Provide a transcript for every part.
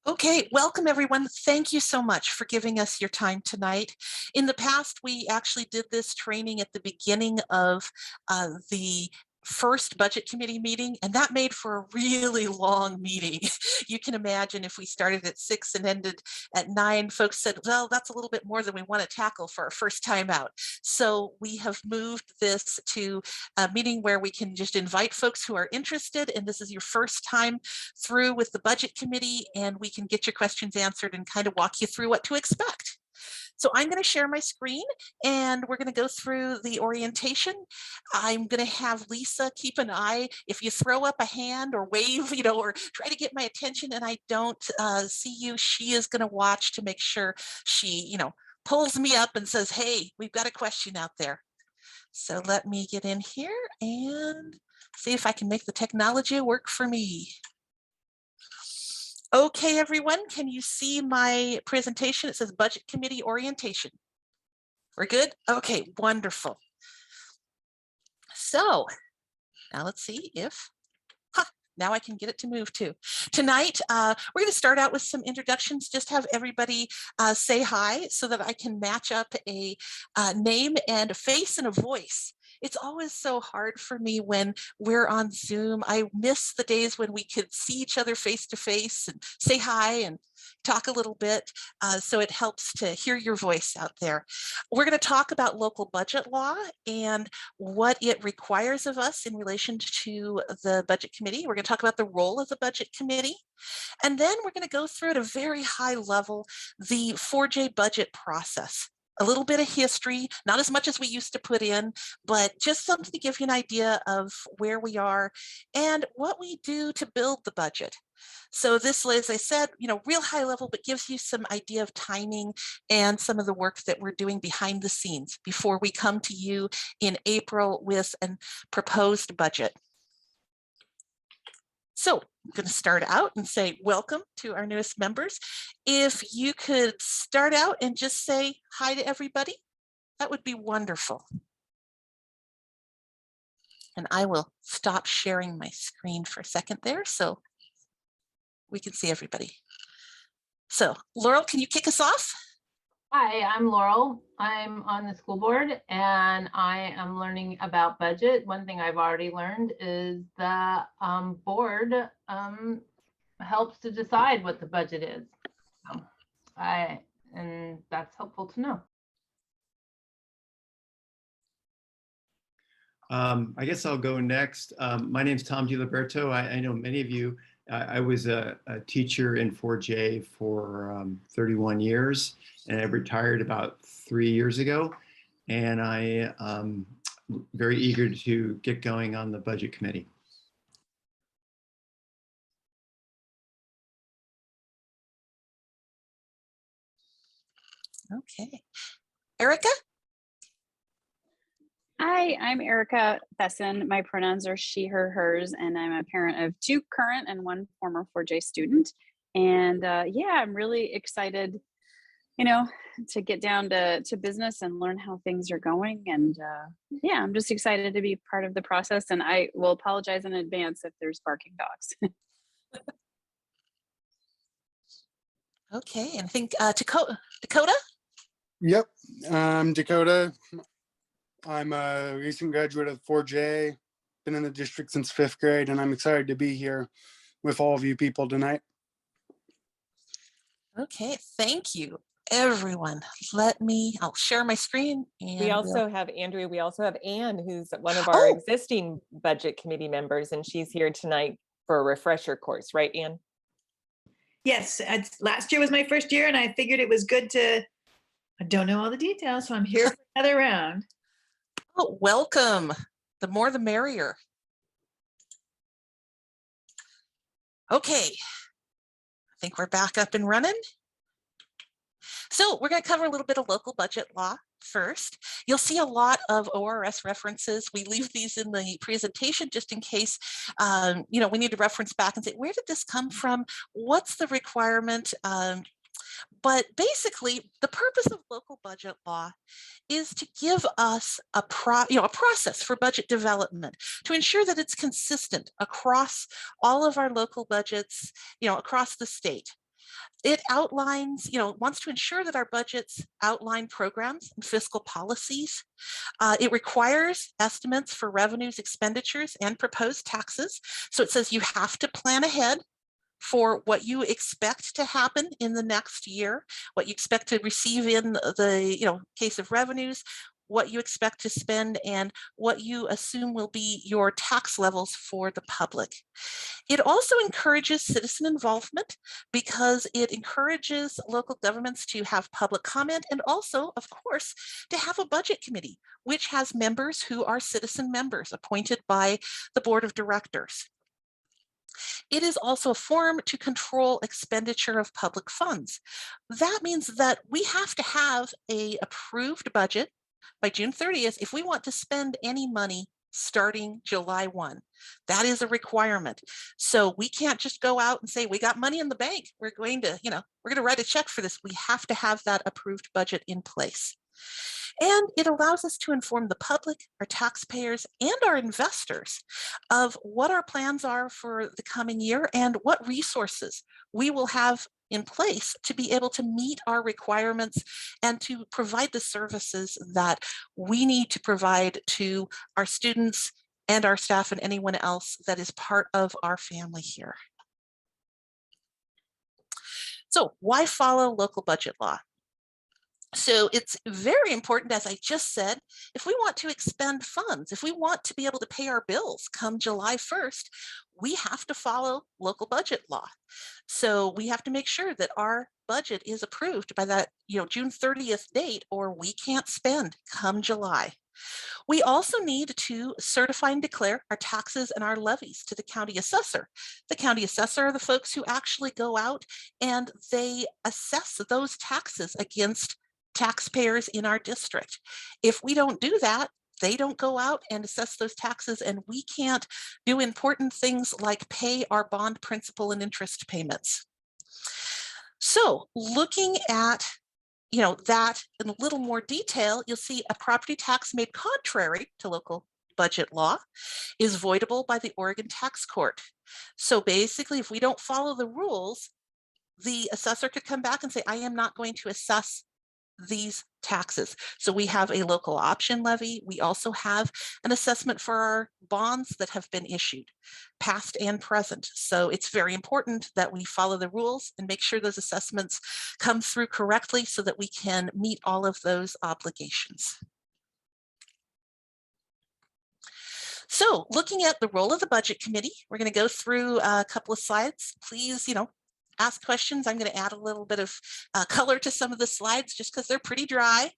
Okay, welcome everyone. Thank you so much for giving us your time tonight. In the past, we actually did this training at the beginning of the first budget committee meeting, and that made for a really long meeting. You can imagine if we started at 6 and ended at 9, folks said, well, that's a little bit more than we want to tackle for our first time out. So we have moved this to a meeting where we can just invite folks who are interested, and this is your first time through with the budget committee, and we can get your questions answered and kind of walk you through what to expect. So I'm going to share my screen and we're going to go through the orientation. I'm going to have Lisa keep an eye. If you throw up a hand or wave, or try to get my attention and I don't see you, she is going to watch to make sure she, pulls me up and says, hey, we've got a question out there. So let me get in here and see if I can make the technology work for me. Okay, everyone, can you see my presentation? It says Budget Committee Orientation. We're good? Okay, wonderful. So now let's see if, now I can get it to move too. Tonight, we're going to start out with some introductions, just have everybody say hi so that I can match up a name and a face and a voice. It's always so hard for me when we're on Zoom. I miss the days when we could see each other face to face and say hi and talk a little bit. So it helps to hear your voice out there. We're going to talk about local budget law and what it requires of us in relation to the budget committee. We're going to talk about the role of the budget committee. And then we're going to go through at a very high level the 4J budget process. A little bit of history, not as much as we used to put in, but just something to give you an idea of where we are and what we do to build the budget. So this, as I said, real high level, but gives you some idea of timing and some of the work that we're doing behind the scenes before we come to you in April with a proposed budget. So I'm going to start out and say welcome to our newest members. If you could start out and just say hi to everybody, that would be wonderful. And I will stop sharing my screen for a second there so we can see everybody. So Laurel, can you kick us off? Hi, I'm Laurel. I'm on the school board and I am learning about budget. One thing I've already learned is the board helps to decide what the budget is. And that's helpful to know. I guess I'll go next. My name is Tom DiLiberto. I know many of you. I was a teacher in 4J for 31 years, and I retired about 3 years ago. And I am very eager to get going on the budget committee. Okay. Erica? Hi, I'm Erica Besson. My pronouns are she, her, hers, and I'm a parent of 2 current and 1 former 4J student. And yeah, I'm really excited, to get down to business and learn how things are going. And yeah, I'm just excited to be part of the process. And I will apologize in advance if there's barking dogs. Okay, and I think Dakota? Yep, I'm Dakota. I'm a recent graduate of 4J, been in the district since 5th grade, and I'm excited to be here with all of you people tonight. Okay, thank you, everyone. I'll share my screen. And we also have Andrea. We also have Anne, who's one of our existing budget committee members, and she's here tonight for a refresher course, right, Anne? Yes, last year was my first year, and I figured it was good I don't know all the details, so I'm here for another round. Oh, welcome. The more the merrier. Okay, I think we're back up and running. So we're going to cover a little bit of local budget law first. You'll see a lot of ORS references. We leave these in the presentation just in case, we need to reference back and say, where did this come from? What's the requirement? But basically, the purpose of local budget law is to give us a process for budget development to ensure that it's consistent across all of our local budgets, across the state. It outlines, wants to ensure that our budgets outline programs and fiscal policies. It requires estimates for revenues, expenditures, and proposed taxes. So it says you have to plan ahead for what you expect to happen in the next year, what you expect to receive in the case of revenues, what you expect to spend, and what you assume will be your tax levels for the public. It also encourages citizen involvement because it encourages local governments to have public comment, and also, of course, to have a budget committee, which has members who are citizen members appointed by the board of directors. It is also a form to control expenditure of public funds. That means that we have to have an approved budget by June 30th if we want to spend any money starting July 1. That is a requirement. So we can't just go out and say, we got money in the bank. We're going to write a check for this. We have to have that approved budget in place. And it allows us to inform the public, our taxpayers, and our investors of what our plans are for the coming year and what resources we will have in place to be able to meet our requirements and to provide the services that we need to provide to our students and our staff and anyone else that is part of our family here. So why follow local budget law? So it's very important, as I just said, if we want to expend funds, if we want to be able to pay our bills come July 1st, we have to follow local budget law. So we have to make sure that our budget is approved by that June 30th date, or we can't spend come July. We also need to certify and declare our taxes and our levies to the county assessor. The county assessor are the folks who actually go out and they assess those taxes against taxpayers in our district. If we don't do that, they don't go out and assess those taxes, and we can't do important things like pay our bond principal and interest payments. So looking at that in a little more detail, you'll see a property tax made contrary to local budget law is voidable by the Oregon Tax Court. So basically, if we don't follow the rules, the assessor could come back and say, I am not going to assess these taxes. So we have a local option levy. We also have an assessment for our bonds that have been issued, past and present. So it's very important that we follow the rules and make sure those assessments come through correctly so that we can meet all of those obligations. So looking at the role of the budget committee, we're going to go through a couple of slides. Please, ask questions. I'm going to add a little bit of color to some of the slides just because they're pretty dry.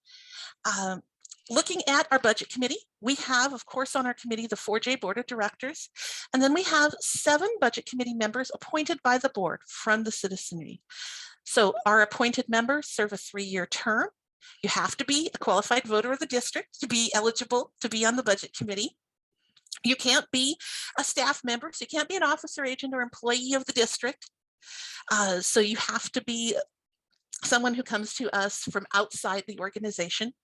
Looking at our budget committee, we have, of course, on our committee, the 4J Board of Directors, and then we have 7 budget committee members appointed by the board from the citizenry. So our appointed members serve a 3-year term. You have to be a qualified voter of the district to be eligible to be on the budget committee. You can't be a staff member, so you can't be an officer, agent, or employee of the district. So you have to be someone who comes to us from outside the organization.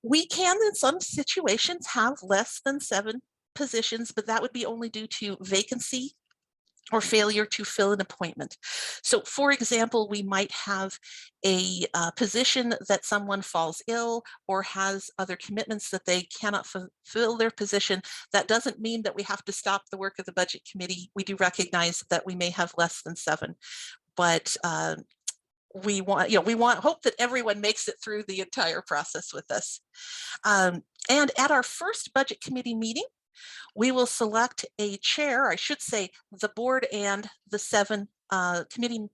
We can, in some situations, have less than 7 positions, but that would be only due to vacancy or failure to fill an appointment. So for example, we might have a position that someone falls ill or has other commitments that they cannot fulfill their position. That doesn't mean that we have to stop the work of the budget committee. We do recognize that we may have less than 7, but we hope that everyone makes it through the entire process with us. And at our first budget committee meeting, we will select a chair, I should say the board and the 7 committee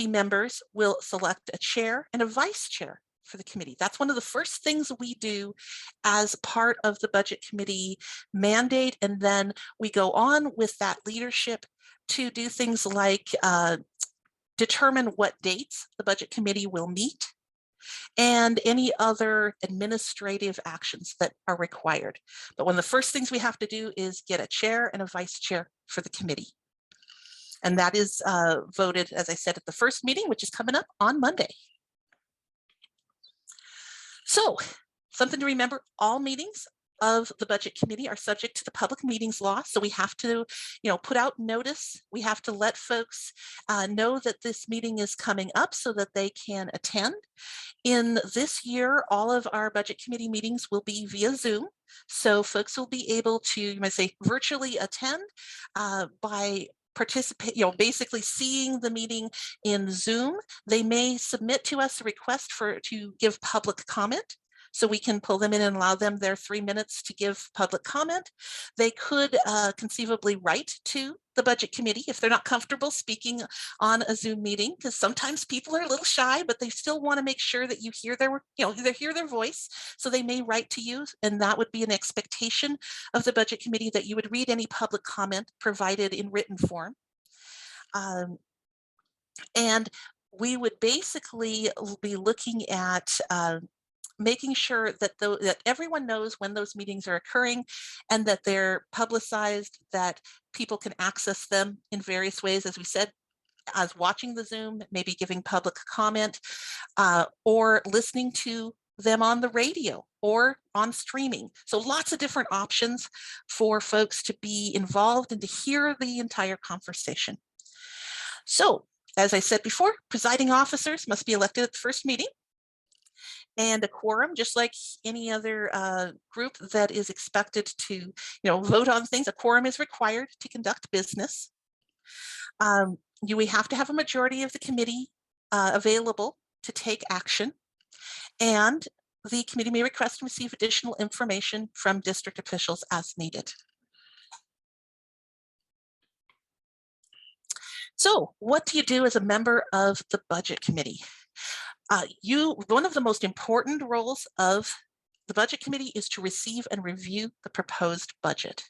members will select a chair and a vice chair for the committee. That's one of the first things we do as part of the budget committee mandate. And then we go on with that leadership to do things like determine what dates the budget committee will meet and any other administrative actions that are required. But one of the first things we have to do is get a chair and a vice chair for the committee. And that is voted, as I said, at the first meeting, which is coming up on Monday. So something to remember, all meetings of the budget committee are subject to the public meetings law. So we have to, put out notice. We have to let folks know that this meeting is coming up so that they can attend. In this year, all of our budget committee meetings will be via Zoom. So folks will be able to, you might say, virtually attend by participate, basically seeing the meeting in Zoom. They may submit to us a request to give public comment. So we can pull them in and allow them their 3 minutes to give public comment. They could conceivably write to the budget committee if they're not comfortable speaking on a Zoom meeting, because sometimes people are a little shy, but they still want to make sure that you hear their voice. So they may write to you, and that would be an expectation of the budget committee that you would read any public comment provided in written form. And we would basically be looking at making sure that that everyone knows when those meetings are occurring and that they're publicized, that people can access them in various ways, as we said, as watching the Zoom, maybe giving public comment, or listening to them on the radio or on streaming. So lots of different options for folks to be involved and to hear the entire conversation. So, as I said before, presiding officers must be elected at the first meeting. And a quorum, just like any other group that is expected to, vote on things, a quorum is required to conduct business. We have to have a majority of the committee available to take action. And the committee may request and receive additional information from district officials as needed. So what do you do as a member of the budget committee? One of the most important roles of the budget committee is to receive and review the proposed budget.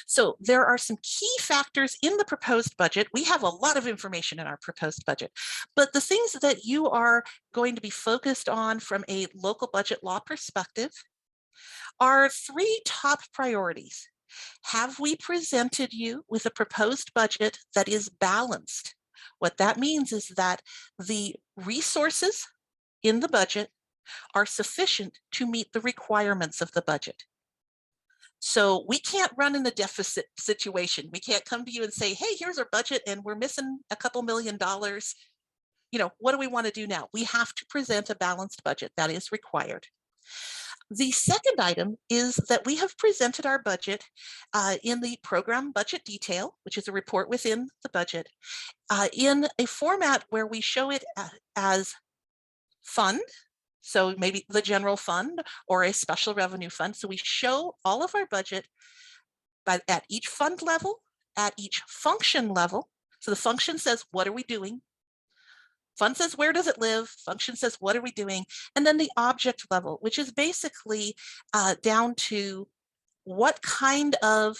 So there are some key factors in the proposed budget. We have a lot of information in our proposed budget, but the things that you are going to be focused on from a local budget law perspective are 3 top priorities. Have we presented you with a proposed budget that is balanced? What that means is that the resources in the budget are sufficient to meet the requirements of the budget. So we can't run in a deficit situation. We can't come to you and say, hey, here's our budget and we're missing a couple $1 million. What do we want to do now? We have to present a balanced budget. That is required. The second item is that we have presented our budget in the program budget detail, which is a report within the budget, in a format where we show it as fund, so maybe the general fund or a special revenue fund. So we show all of our budget at each fund level, at each function level. So the function says, what are we doing? Fund says, where does it live? Function says, what are we doing? And then the object level, which is basically down to what kind of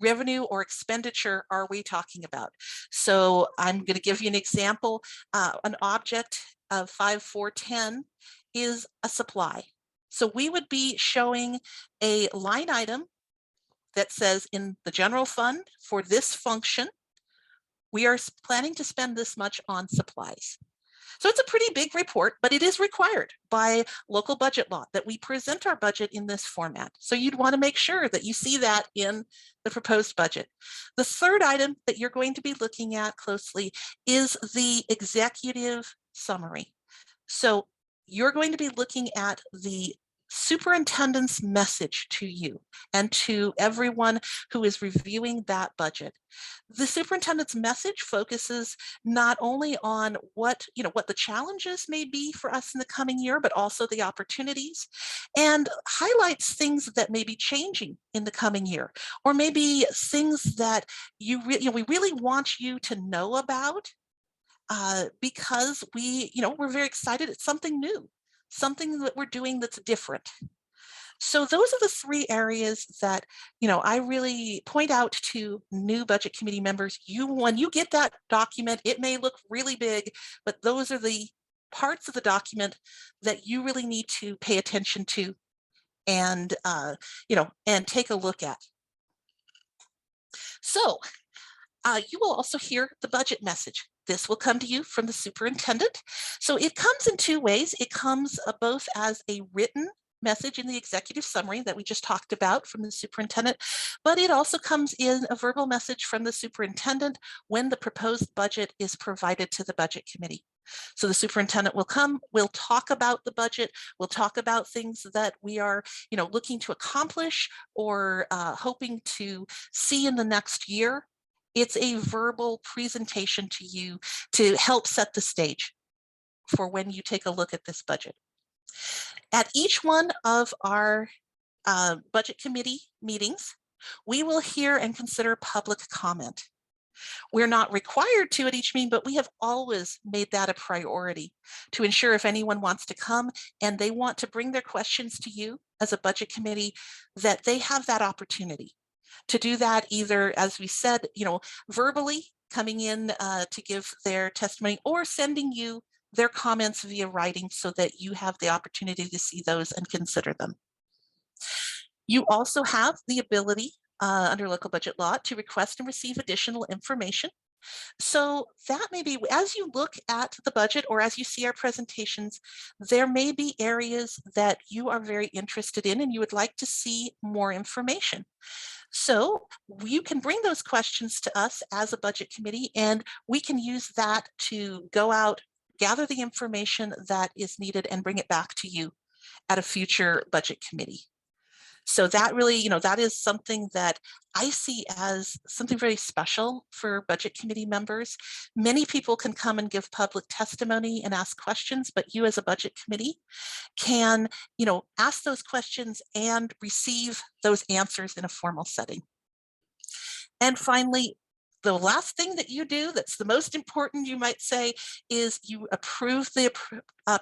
revenue or expenditure are we talking about? So I'm going to give you an example. An object of 5410 is a supply. So we would be showing a line item that says in the general fund for this function, we are planning to spend this much on supplies. So it's a pretty big report, but it is required by local budget law that we present our budget in this format. So you'd want to make sure that you see that in the proposed budget. The third item that you're going to be looking at closely is the executive summary. So you're going to be looking at the superintendent's message to you and to everyone who is reviewing that budget. The superintendent's message focuses not only on what the challenges may be for us in the coming year, but also the opportunities, and highlights things that may be changing in the coming year, or maybe things that we really want you to know about because we're very excited. It's something new, something that we're doing that's different. So those are the 3 areas that, I really point out to new budget committee members. When you get that document, it may look really big, but those are the parts of the document that you really need to pay attention to and, and take a look at. So you will also hear the budget message. This will come to you from the superintendent. So it comes in 2 ways. It comes both as a written message in the executive summary that we just talked about from the superintendent, but it also comes in a verbal message from the superintendent when the proposed budget is provided to the budget committee. So the superintendent will come, we'll talk about the budget, we'll talk about things that we are, looking to accomplish or hoping to see in the next year. It's a verbal presentation to you to help set the stage for when you take a look at this budget. At each one of our budget committee meetings, we will hear and consider public comment. We're not required to at each meeting, but we have always made that a priority to ensure if anyone wants to come and they want to bring their questions to you as a budget committee, that they have that opportunity to do that, either, as we said, verbally coming in to give their testimony, or sending you their comments via writing so that you have the opportunity to see those and consider them. You also have the ability under local budget law to request and receive additional information. So that may be, as you look at the budget or as you see our presentations, there may be areas that you are very interested in and you would like to see more information. So you can bring those questions to us as a budget committee, and we can use that to go out, gather the information that is needed, and bring it back to you at a future budget committee. So that really, that is something that I see as something very special for budget committee members. Many people can come and give public testimony and ask questions, but you as a budget committee can, ask those questions and receive those answers in a formal setting. And finally, the last thing that you do that's the most important, you might say, is you approve the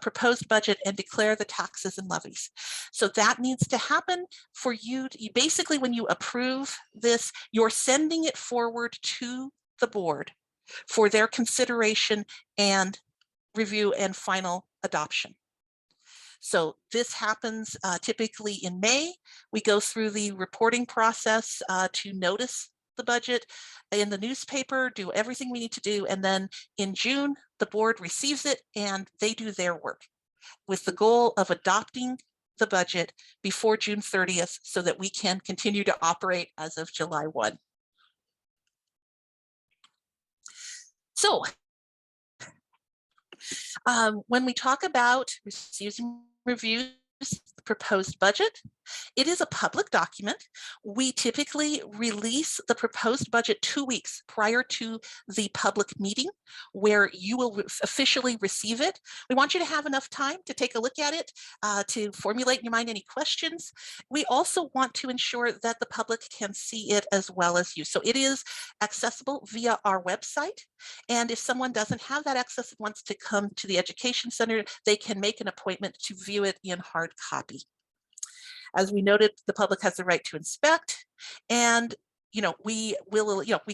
proposed budget and declare the taxes and levies. So that needs to happen for you. Basically, when you approve this, you're sending it forward to the board for their consideration and review and final adoption. So this happens typically in May. We go through the reporting process to notice the budget in the newspaper, do everything we need to do, and then in June the board receives it and they do their work with the goal of adopting the budget before June 30th so that we can continue to operate as of July 1. So when we talk about receives and reviews the proposed budget, it is a public document. We typically release the proposed budget 2 weeks prior to the public meeting where you will officially receive it. We want you to have enough time to take a look at it, to formulate in your mind any questions. We also want to ensure that the public can see it as well as you. So it is accessible via our website. And if someone doesn't have that access and wants to come to the Education Center, they can make an appointment to view it in hard copy. As we noted, the public has the right to inspect, and we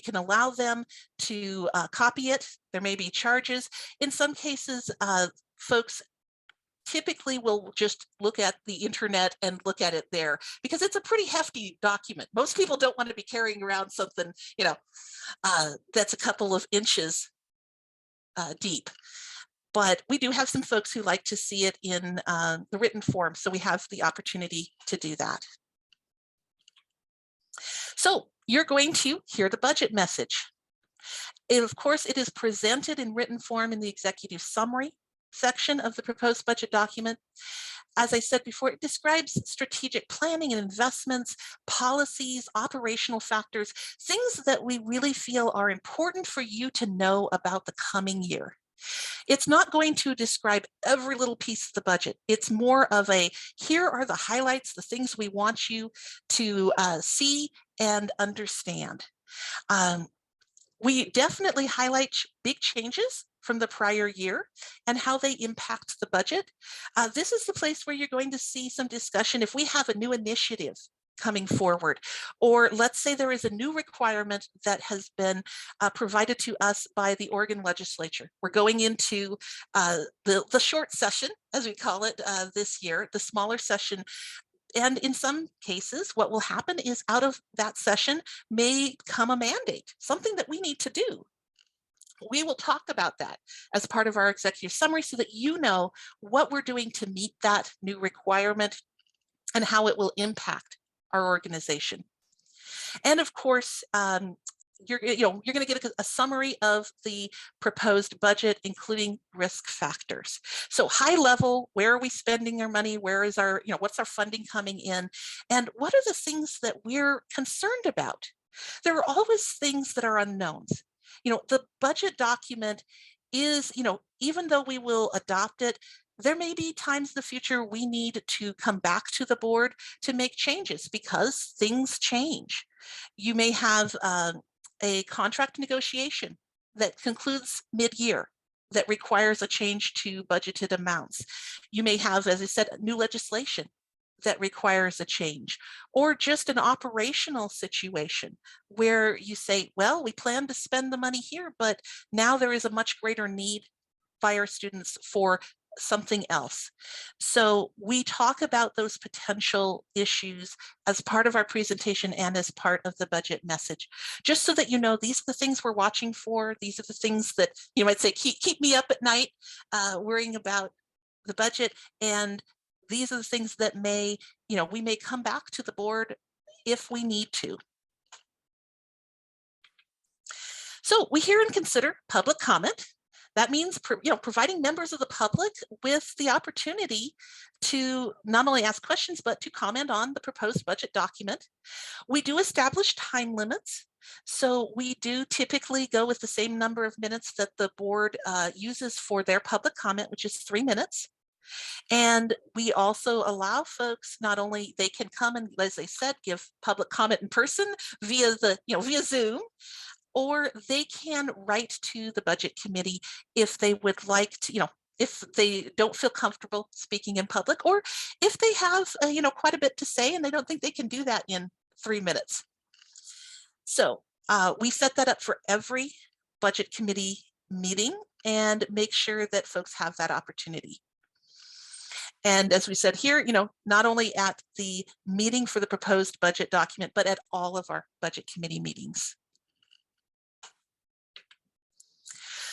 can allow them to copy it. There may be charges. In some cases, folks typically will just look at the internet and look at it there because it's a pretty hefty document. Most people don't want to be carrying around something, that's a couple of inches deep. But we do have some folks who like to see it in the written form, so we have the opportunity to do that. So you're going to hear the budget message. And of course, it is presented in written form in the executive summary section of the proposed budget document. As I said before, it describes strategic planning and investments, policies, operational factors, things that we really feel are important for you to know about the coming year. It's not going to describe every little piece of the budget. It's more of a, here are the highlights, the things we want you to see and understand. We definitely highlight big changes from the prior year and how they impact the budget. This is the place where you're going to see some discussion. If we have a new initiative coming forward, or let's say there is a new requirement that has been provided to us by the Oregon legislature. We're going into the short session, as we call it this year, the smaller session. And in some cases, what will happen is out of that session may come a mandate, something that we need to do. We will talk about that as part of our executive summary so that you know what we're doing to meet that new requirement and how it will impact our organization. And of course, you're going to get a summary of the proposed budget, including risk factors. So high level, where are we spending our money? Where is our, what's our funding coming in? And what are the things that we're concerned about? There are always things that are unknowns. The budget document is, even though we will adopt it, there may be times in the future we need to come back to the board to make changes because things change. You may have a contract negotiation that concludes mid-year that requires a change to budgeted amounts. You may have, as I said, new legislation that requires a change, or just an operational situation where you say, well, we plan to spend the money here, but now there is a much greater need by our students for something else. So we talk about those potential issues as part of our presentation and as part of the budget message, just so that these are the things we're watching for. These are the things that you might say keep me up at night worrying about the budget, and these are the things that we may come back to the board if we need to. So we hear and consider public comment. That means, providing members of the public with the opportunity to not only ask questions, but to comment on the proposed budget document. We do establish time limits. So we do typically go with the same number of minutes that the board uses for their public comment, which is 3 minutes. And we also allow folks, not only they can come and, as I said, give public comment in person via Zoom, or they can write to the budget committee if they would like to, if they don't feel comfortable speaking in public, or if they have, quite a bit to say and they don't think they can do that in 3 minutes. So we set that up for every budget committee meeting and make sure that folks have that opportunity. And as we said here, not only at the meeting for the proposed budget document, but at all of our budget committee meetings.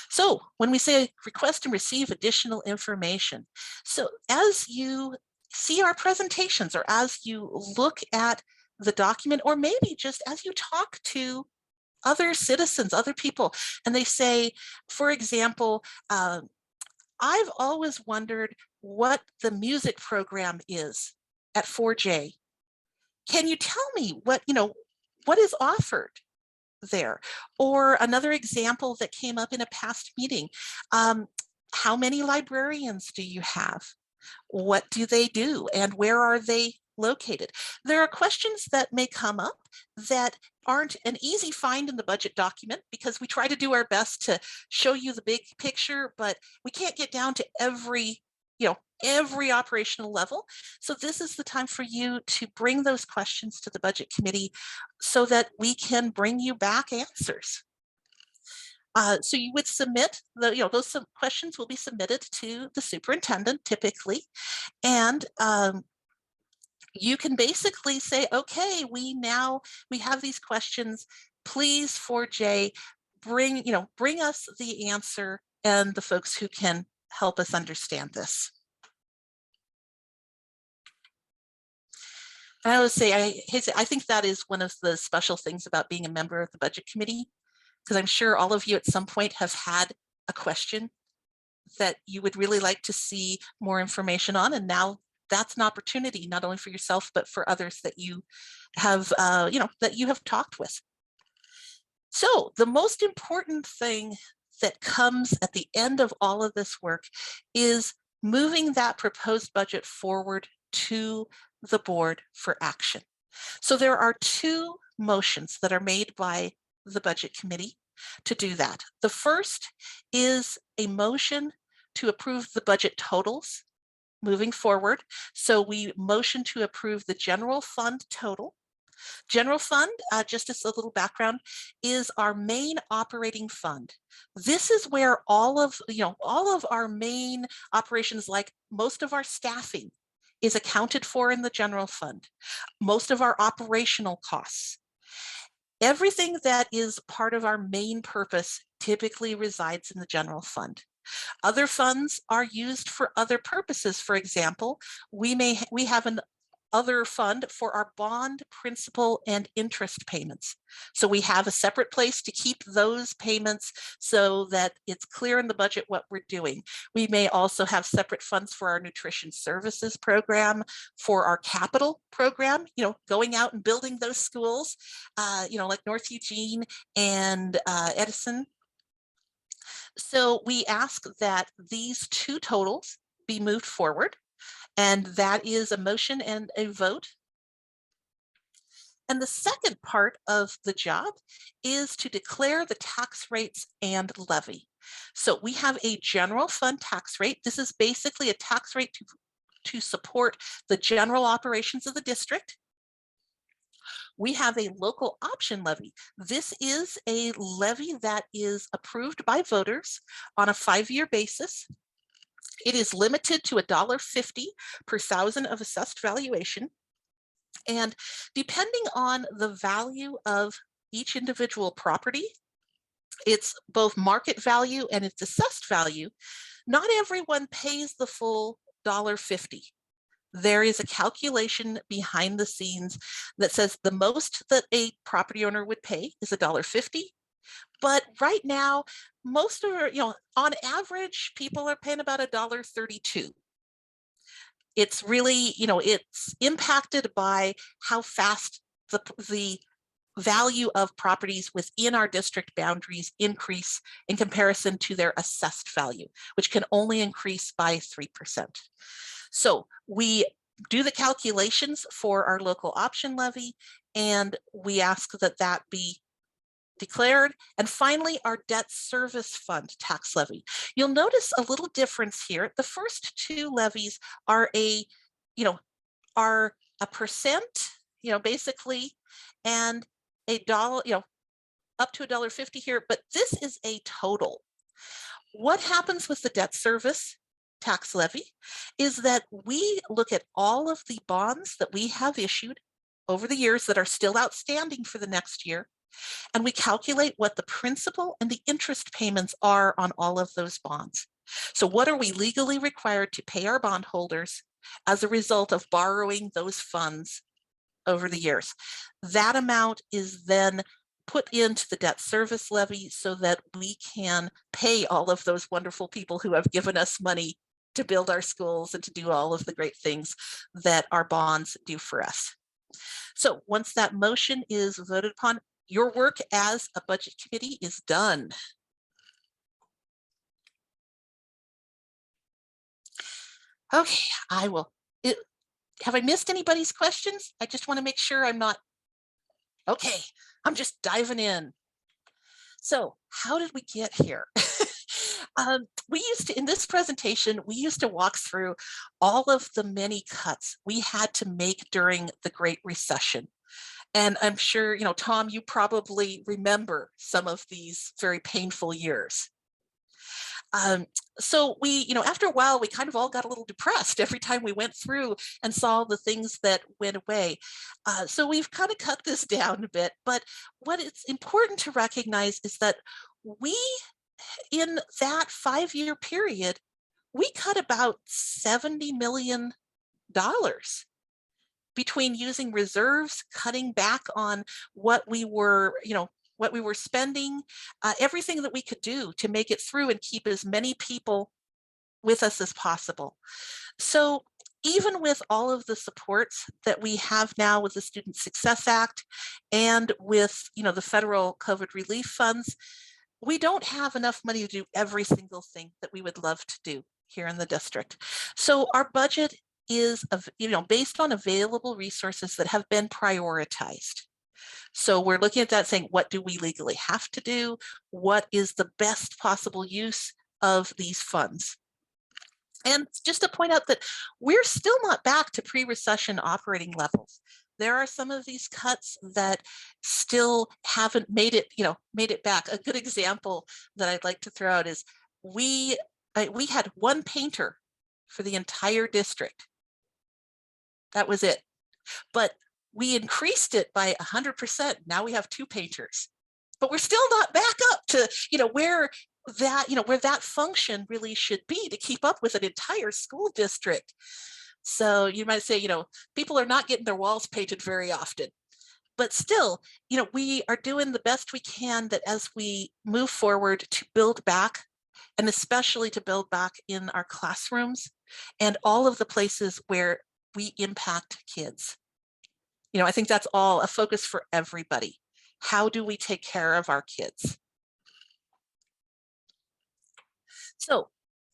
So when we say request and receive additional information, so as you see our presentations, or as you look at the document, or maybe just as you talk to other citizens, other people, and they say, for example, I've always wondered what the music program is at 4J. Can you tell me what is offered there? Or another example that came up in a past meeting, how many librarians do you have? What do they do and where are they located? There are questions that may come up that aren't an easy find in the budget document, because we try to do our best to show you the big picture, but we can't get down to every operational level. So this is the time for you to bring those questions to the budget committee so that we can bring you back answers. So you would submit those questions will be submitted to the superintendent typically, and you can basically say, okay, we have these questions. Please, 4J, bring us the answer and the folks who can help us understand this. And I would say, I think that is one of the special things about being a member of the budget committee, because I'm sure all of you at some point have had a question that you would really like to see more information on. And now that's an opportunity, not only for yourself, but for others that you have, that you have talked with. So the most important thing that comes at the end of all of this work is moving that proposed budget forward to the board for action. So there are 2 motions that are made by the budget committee to do that. The first is a motion to approve the budget totals moving forward. So we motion to approve the general fund total. General fund, just as a little background, is our main operating fund. This is where all of our main operations, like most of our staffing, is accounted for in the general fund. Most of our operational costs. Everything that is part of our main purpose typically resides in the general fund. Other funds are used for other purposes. For example, we have other fund for our bond principal and interest payments. So we have a separate place to keep those payments so that it's clear in the budget what we're doing. We may also have separate funds for our nutrition services program, for our capital program, going out and building those schools, like North Eugene and Edison. So we ask that these two totals be moved forward, and that is a motion and a vote. And the second part of the job is to declare the tax rates and levy. So we have a general fund tax rate. This is basically a tax rate to support the general operations of the district. We have a local option levy. This is a levy that is approved by voters on a 5-year basis. It is limited to $1.50 per thousand of assessed valuation. And depending on the value of each individual property, its both market value and its assessed value, not everyone pays the full $1.50. There is a calculation behind the scenes that says the most that a property owner would pay is $1.50. But right now, most of our, on average, people are paying about $1.32. It's really, it's impacted by how fast the value of properties within our district boundaries increase in comparison to their assessed value, which can only increase by 3%. So we do the calculations for our local option levy, and we ask that that be declared. And finally, our debt service fund tax levy. You'll notice a little difference here. The first two levies are a percent, basically, and $1, up to $1.50 here, but this is a total. What happens with the debt service tax levy is that we look at all of the bonds that we have issued over the years that are still outstanding for the next year, and we calculate what the principal and the interest payments are on all of those bonds. So what are we legally required to pay our bondholders as a result of borrowing those funds over the years? That amount is then put into the debt service levy so that we can pay all of those wonderful people who have given us money to build our schools and to do all of the great things that our bonds do for us. So once that motion is voted upon, your work as a budget committee is done. Okay, have I missed anybody's questions? I just want to make sure I'm not. Okay, I'm just diving in. So how did we get here? In this presentation, we used to walk through all of the many cuts we had to make during the Great Recession. And I'm sure, Tom, you probably remember some of these very painful years. So we, after a while, we kind of all got a little depressed every time we went through and saw the things that went away. So we've kind of cut this down a bit, but what it's important to recognize is that in that 5-year period, we cut about $70 million between using reserves, cutting back on what we were spending, everything that we could do to make it through and keep as many people with us as possible. So even with all of the supports that we have now with the Student Success Act and with the federal COVID relief funds, we don't have enough money to do every single thing that we would love to do here in the district. So our budget is based on available resources that have been prioritized. So we're looking at that saying, what do we legally have to do? What is the best possible use of these funds? And just to point out that we're still not back to pre-recession operating levels. There are some of these cuts that still haven't made it back. A good example that I'd like to throw out is we had one painter for the entire district. That was it. But we increased it by 100%. Now we have 2 painters, but we're still not back up to, where that function really should be to keep up with an entire school district. So you might say, people are not getting their walls painted very often. But still, we are doing the best we can that as we move forward to build back, and especially to build back in our classrooms and all of the places where we impact kids. I think that's all a focus for everybody. How do we take care of our kids? So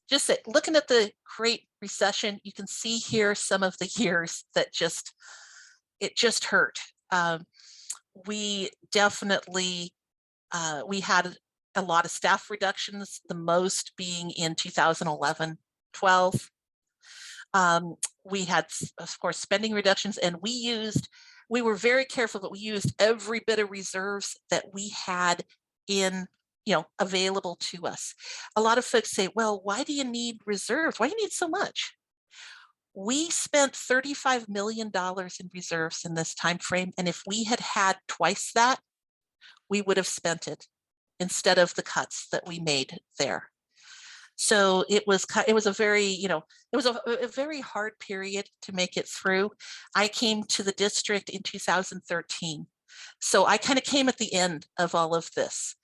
just looking at the Great Recession, you can see here some of the years that it just hurt. We definitely, we had a lot of staff reductions, the most being in 2011, 12. We had, of course, spending reductions, and we were very careful, but we used every bit of reserves that we had available to us. A lot of folks say, well, why do you need reserves? Why do you need so much? We spent $35 million in reserves in this time frame, and if we had had twice that, we would have spent it instead of the cuts that we made there. So it was a very, it was a very hard period to make it through. I came to the district in 2013. So I kind of came at the end of all of this,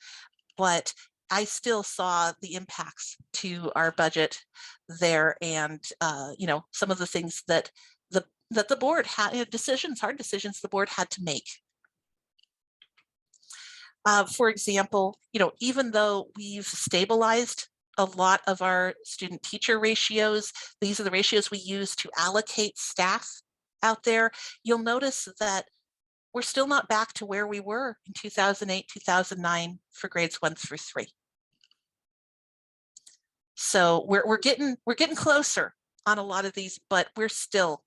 but I still saw the impacts to our budget there, and some of the things that the board had, hard decisions the board had to make. For example, even though we've stabilized a lot of our student teacher ratios, these are the ratios we use to allocate staff out there, you'll notice that we're still not back to where we were in 2008, 2009 for grades 1 through 3. So we're getting closer on a lot of these, but we're still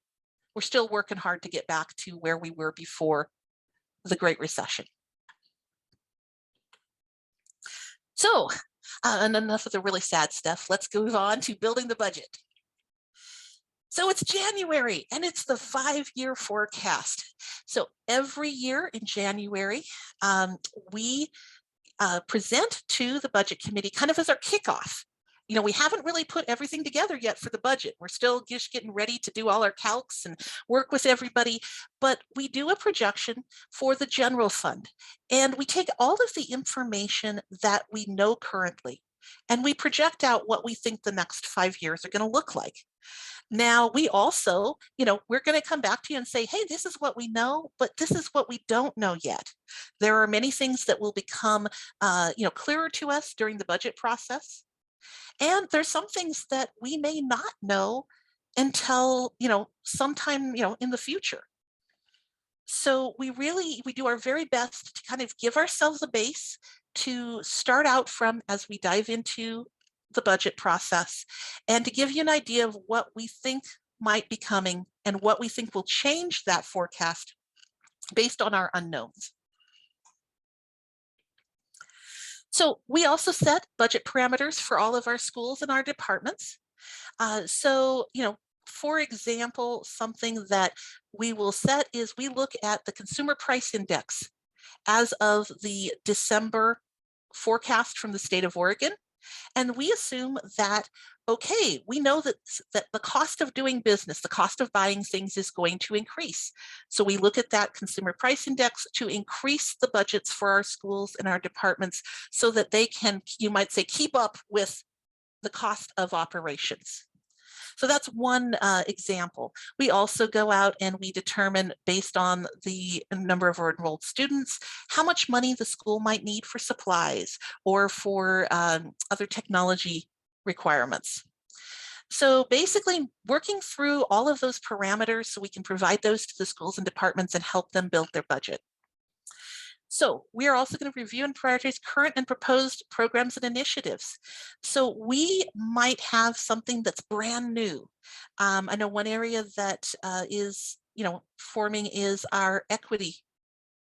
working hard to get back to where we were before the Great Recession. So, and enough of the really sad stuff. Let's move on to building the budget. So it's January, and it's the 5-year forecast. So every year in January, we present to the budget committee kind of as our kickoff. We haven't really put everything together yet for the budget. We're still just getting ready to do all our calcs and work with everybody, but we do a projection for the general fund. And we take all of the information that we know currently, and we project out what we think the next 5 years are going to look like. Now, we also, we're going to come back to you and say, hey, this is what we know, but this is what we don't know yet. There are many things that will become, clearer to us during the budget process. And there's some things that we may not know until, sometime, in the future. So we do our very best to kind of give ourselves a base to start out from as we dive into the budget process, and to give you an idea of what we think might be coming and what we think will change that forecast based on our unknowns. So we also set budget parameters for all of our schools and our departments. For example, something that we will set is we look at the Consumer Price Index as of the December forecast from the state of Oregon. And we assume that, okay, we know that the cost of doing business, the cost of buying things is going to increase. So we look at that Consumer Price Index to increase the budgets for our schools and our departments so that they can, you might say, keep up with the cost of operations. So that's one example. We also go out and we determine, based on the number of our enrolled students, how much money the school might need for supplies or for other technology requirements. So basically working through all of those parameters so we can provide those to the schools and departments and help them build their budget. So we are also going to review and prioritize current and proposed programs and initiatives. So we might have something that's brand new. I know one area that is, forming is our equity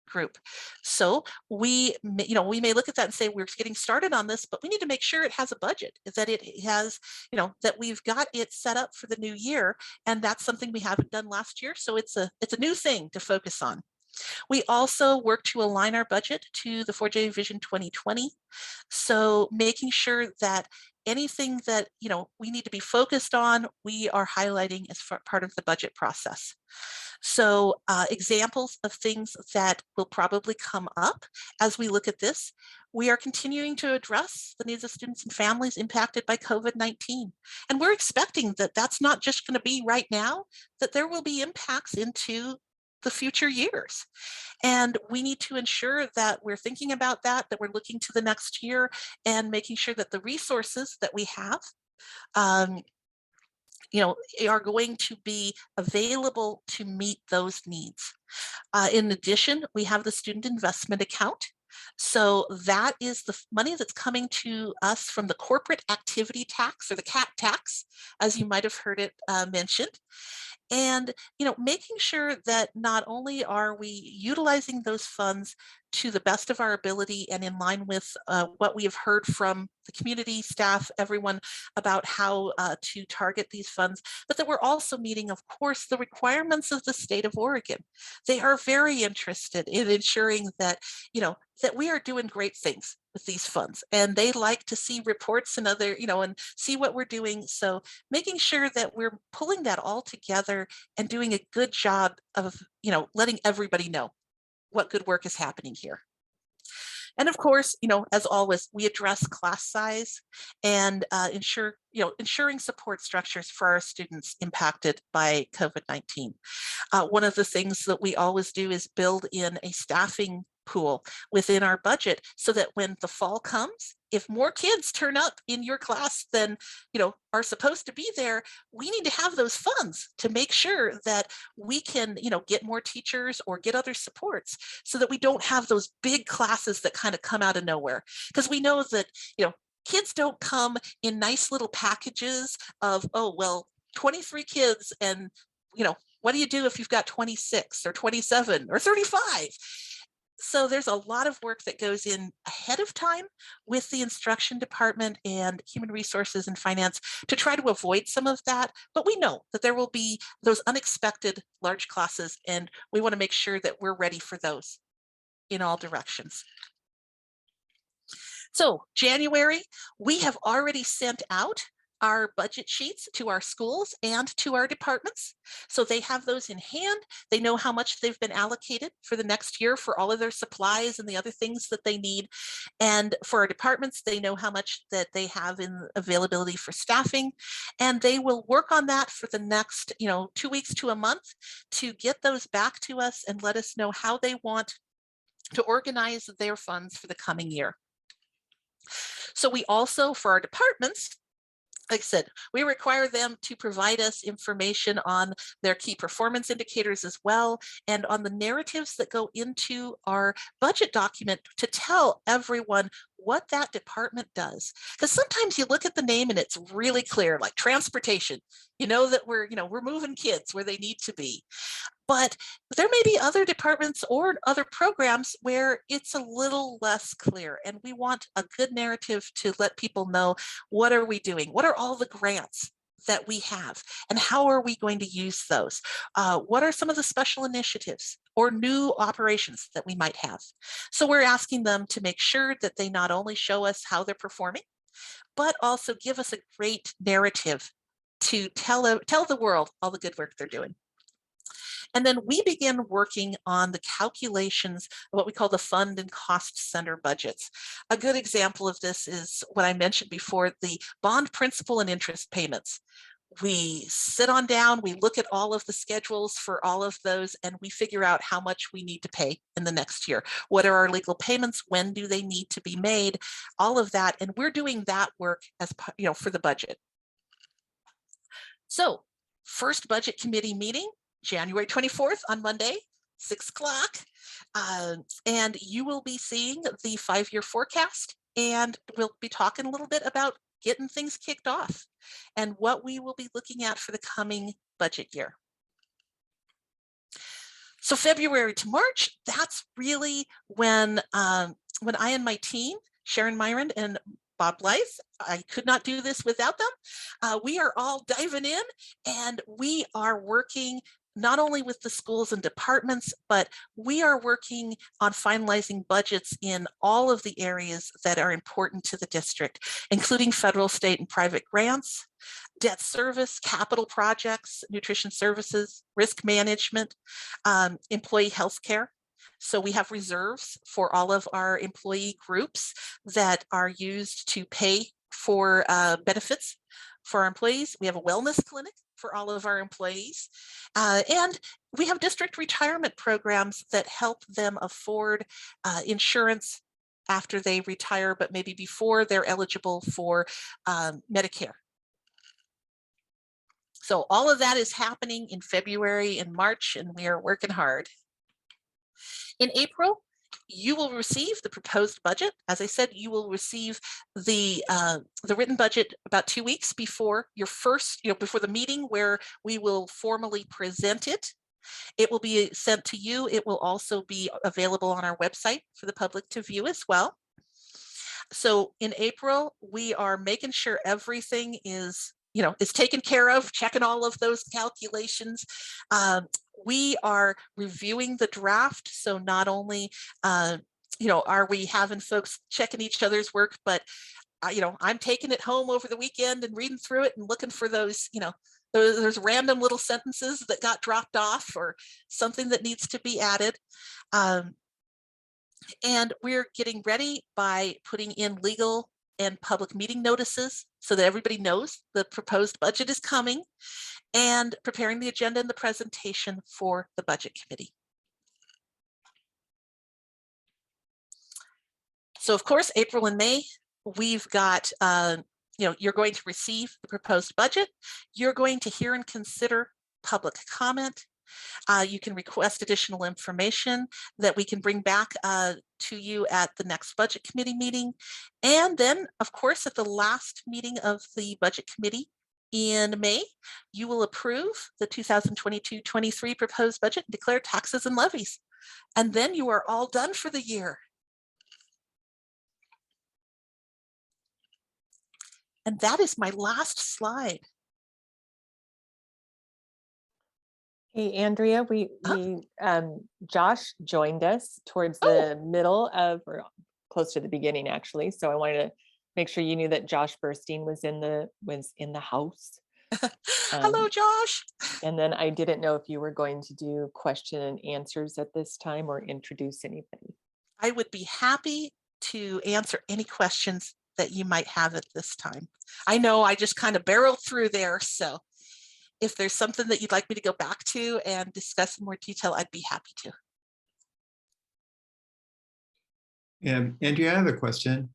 group. So we may look at that and say, we're getting started on this, but we need to make sure it has a budget, that it has, that we've got it set up for the new year. And that's something we haven't done last year. So it's a new thing to focus on. We also work to align our budget to the 4J Vision 2020. So making sure that anything that, we need to be focused on, we are highlighting as part of the budget process. So examples of things that will probably come up as we look at this, we are continuing to address the needs of students and families impacted by COVID-19. And we're expecting that that's not just going to be right now, that there will be impacts into the future years. And we need to ensure that we're thinking about that we're looking to the next year and making sure that the resources that we have are going to be available to meet those needs. In addition, we have the student investment account. So that is the money that's coming to us from the corporate activity tax, or the CAT tax, as you might have heard it mentioned. And, making sure that not only are we utilizing those funds to the best of our ability and in line with what we have heard from the community, staff, everyone, about how to target these funds, but that we're also meeting, of course, the requirements of the state of Oregon. They are very interested in ensuring that, that we are doing great things with these funds, and they like to see reports and other, and see what we're doing. So making sure that we're pulling that all together and doing a good job of, letting everybody know what good work is happening here. And of course, as always, we address class size and ensuring support structures for our students impacted by COVID-19. One of the things that we always do is build in a staffing pool within our budget so that when the fall comes, if more kids turn up in your class than are supposed to be there, we need to have those funds to make sure that we can get more teachers or get other supports, so that we don't have those big classes that kind of come out of nowhere. Because we know that kids don't come in nice little packages of, oh well, 23 kids, and what do you do if you've got 26 or 27 or 35? So there's a lot of work that goes in ahead of time with the instruction department and human resources and finance to try to avoid some of that. But we know that there will be those unexpected large classes, and we want to make sure that we're ready for those in all directions. So January, we have already sent out our budget sheets to our schools and to our departments. So they have those in hand. They know how much they've been allocated for the next year for all of their supplies and the other things that they need. And for our departments, they know how much that they have in availability for staffing. And they will work on that for the next 2 weeks to a month to get those back to us and let us know how they want to organize their funds for the coming year. So we also, for our departments, like I said, we require them to provide us information on their key performance indicators as well, and on the narratives that go into our budget document to tell everyone what that department does. Because sometimes you look at the name and it's really clear, like transportation, that we're moving kids where they need to be. But there may be other departments or other programs where it's a little less clear, and we want a good narrative to let people know, what are we doing? What are all the grants that we have, and how are we going to use those? What are some of the special initiatives or new operations that we might have? So we're asking them to make sure that they not only show us how they're performing, but also give us a great narrative to tell the world all the good work they're doing. And then we begin working on the calculations of what we call the fund and cost center budgets. A good example of this is what I mentioned before, the bond principal and interest payments. We sit on down, we look at all of the schedules for all of those, and we figure out how much we need to pay in the next year. What are our legal payments? When do they need to be made? All of that. And we're doing that work as for the budget. So first budget committee meeting, January 24th on Monday, 6 o'clock. And you will be seeing the 5-year forecast, and we'll be talking a little bit about getting things kicked off and what we will be looking at for the coming budget year. So February to March, that's really when I and my team, Sharon Myron and Bob Blythe, I could not do this without them. We are all diving in, and we are working not only with the schools and departments, but we are working on finalizing budgets in all of the areas that are important to the district, including federal, state, and private grants, debt service, capital projects, nutrition services, risk management, employee health care. So we have reserves for all of our employee groups that are used to pay for benefits for our employees. We have a wellness clinic for all of our employees. And we have district retirement programs that help them afford insurance after they retire, but maybe before they're eligible for Medicare. So all of that is happening in February and March, and we are working hard. In April, you will receive the proposed budget. As I said, you will receive the written budget about 2 weeks before your first, before the meeting where we will formally present it. It will be sent to you. It will also be available on our website for the public to view as well. So in April, we are making sure everything is taken care of, checking all of those calculations. We are reviewing the draft. So not only, are we having folks checking each other's work, but, I'm taking it home over the weekend and reading through it and looking for those, those random little sentences that got dropped off or something that needs to be added. And we're getting ready by putting in legal and public meeting notices so that everybody knows the proposed budget is coming, and preparing the agenda and the presentation for the budget committee. So of course, April and May, we've got, you're going to receive the proposed budget. You're going to hear and consider public comment. You can request additional information that we can bring back to you at the next budget committee meeting. And then, of course, at the last meeting of the budget committee in May, you will approve the 2022-23 proposed budget and declare taxes and levies. And then you are all done for the year. And that is my last slide. Hey, Andrea, Josh joined us towards the middle of, or close to the beginning, actually. So I wanted to make sure you knew that Josh Burstein was in the house. Hello, Josh. And then I didn't know if you were going to do question and answers at this time or introduce anybody. I would be happy to answer any questions that you might have at this time. I know I just kind of barreled through there, so if there's something that you'd like me to go back to and discuss in more detail, I'd be happy to. Andrea, I have a question.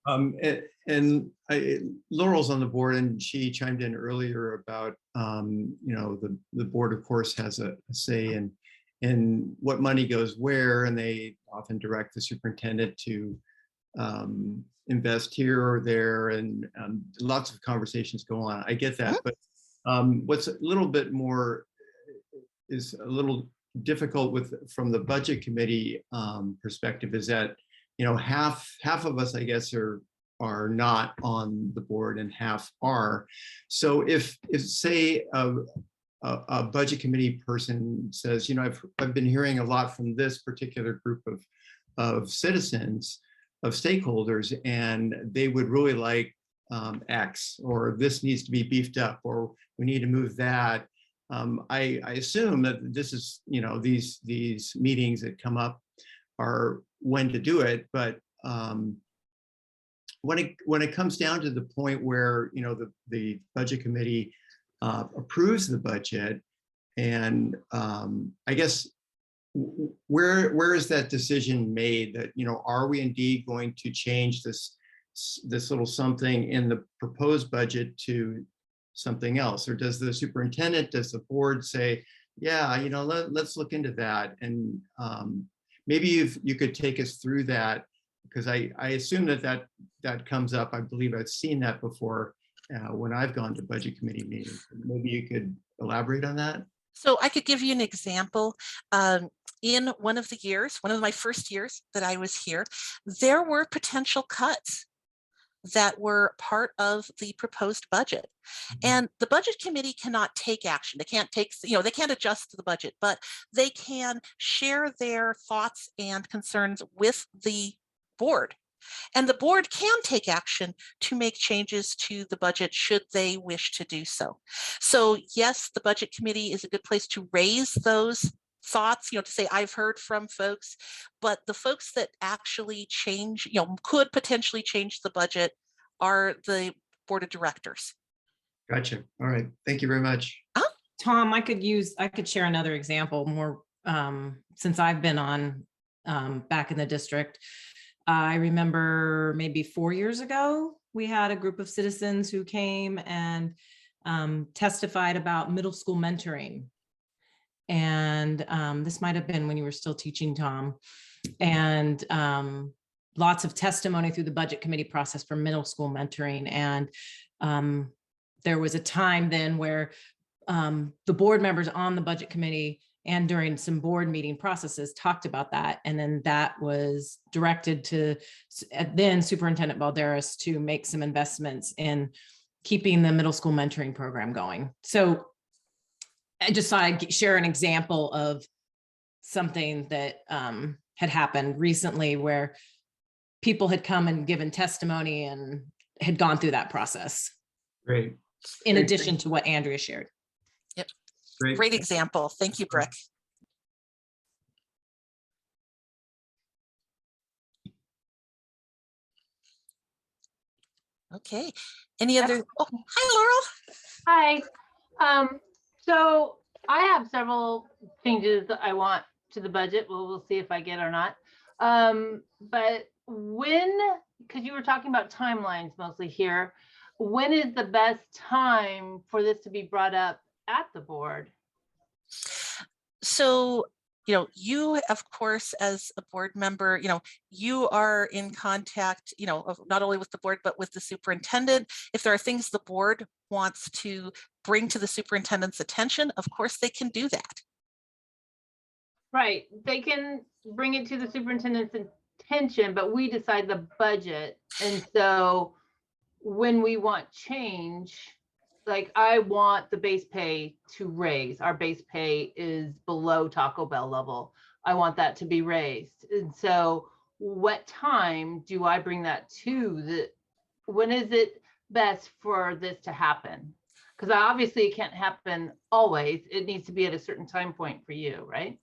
Laurel's on the board, and she chimed in earlier about, the board, of course, has a say in what money goes where, and they often direct the superintendent to invest here or there, and lots of conversations go on. I get that, but what's a little bit more is a little difficult from the budget committee perspective is that half of us, I guess, are not on the board and half are. So if say a budget committee person says, I've been hearing a lot from this particular group of citizens, of stakeholders, and they would really like X, or this needs to be beefed up, or we need to move that. I assume that this is, these meetings that come up are when to do it, but when it comes down to the point where the budget committee approves the budget, and I guess where is that decision made that are we indeed going to change this little something in the proposed budget to something else, or does the superintendent, does the board say, yeah, let's look into that? And maybe if you could take us through that, because I assume that comes up. I believe I've seen that before when I've gone to budget committee meetings. Maybe you could elaborate on that. So I could give you an example. In one of my first years that I was here, there were potential cuts that were part of the proposed budget. And the budget committee cannot take action. They can't take, they can't adjust the budget, but they can share their thoughts and concerns with the board. And the board can take action to make changes to the budget should they wish to do so. So yes, the budget committee is a good place to raise those thoughts, to say, I've heard from folks, but the folks that actually change, could potentially change the budget are the board of directors. Gotcha. All right. Thank you very much. Tom, I could share another example more since I've been on back in the district. I remember maybe 4 years ago, we had a group of citizens who came and testified about middle school mentoring. And this might have been when you were still teaching, Tom. And lots of testimony through the budget committee process for middle school mentoring. And there was a time then where the board members on the budget committee and during some board meeting processes talked about that. And then that was directed to then Superintendent Balderas to make some investments in keeping the middle school mentoring program going. So I just thought I'd share an example of something that had happened recently where people had come and given testimony and had gone through that process. Great. In addition to what Andrea shared. Yep. Great. Great example. Thank you, Brooke. Okay. Any other? Oh, hi, Laurel. Hi. So I have several changes that I want to the budget. We'll see if I get or not. But because you were talking about timelines mostly here, when is the best time for this to be brought up at the board? So, you, of course, as a board member, you are in contact, not only with the board, but with the superintendent. If there are things the board wants to bring to the superintendent's attention, of course, they can do that. Right. They can bring it to the superintendent's attention, but we decide the budget. And so when we want change, like I want the base pay to raise. Our base pay is below Taco Bell level. I want that to be raised. And so what time do I bring that to when is it best for this to happen? Because obviously it can't happen always. It needs to be at a certain time point for you, right?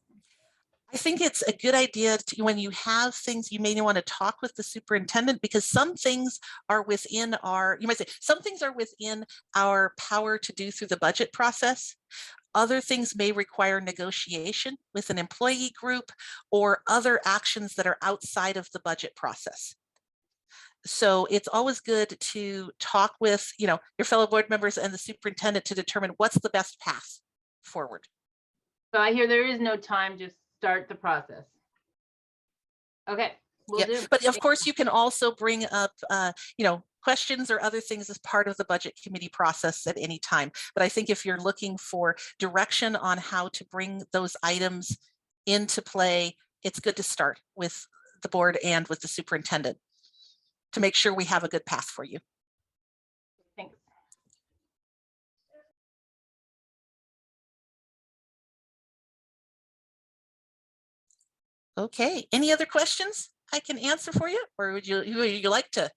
I think it's a good idea to, when you have things, you may want to talk with the superintendent, because some things are within you might say, some things are within our power to do through the budget process. Other things may require negotiation with an employee group or other actions that are outside of the budget process. So it's always good to talk with, your fellow board members and the superintendent to determine what's the best path forward. So I hear there is no time, just start the process. Okay. Will do. But of course, you can also bring up, questions or other things as part of the budget committee process at any time. But I think if you're looking for direction on how to bring those items into play, it's good to start with the board and with the superintendent to make sure we have a good path for you. Thanks. Okay, any other questions I can answer for you, or would you like to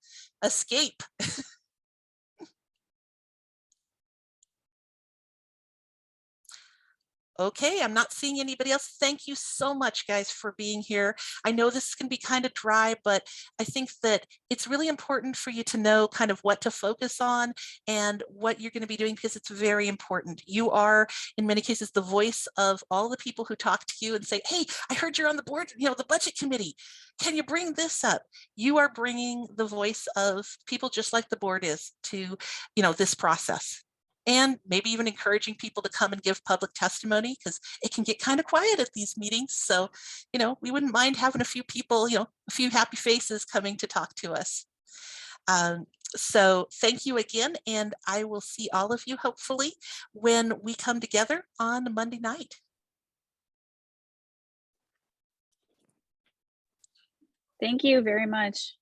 escape? Okay, I'm not seeing anybody else. Thank you so much, guys, for being here. I know this can be kind of dry, but I think that it's really important for you to know kind of what to focus on and what you're going to be doing, because it's very important. You are, in many cases, the voice of all the people who talk to you and say, hey, I heard you're on the board, the budget committee. Can you bring this up? You are bringing the voice of people just like the board is to, this process. And maybe even encouraging people to come and give public testimony, because it can get kind of quiet at these meetings. So, we wouldn't mind having a few people, a few happy faces coming to talk to us. So thank you again. And I will see all of you hopefully when we come together on Monday night. Thank you very much.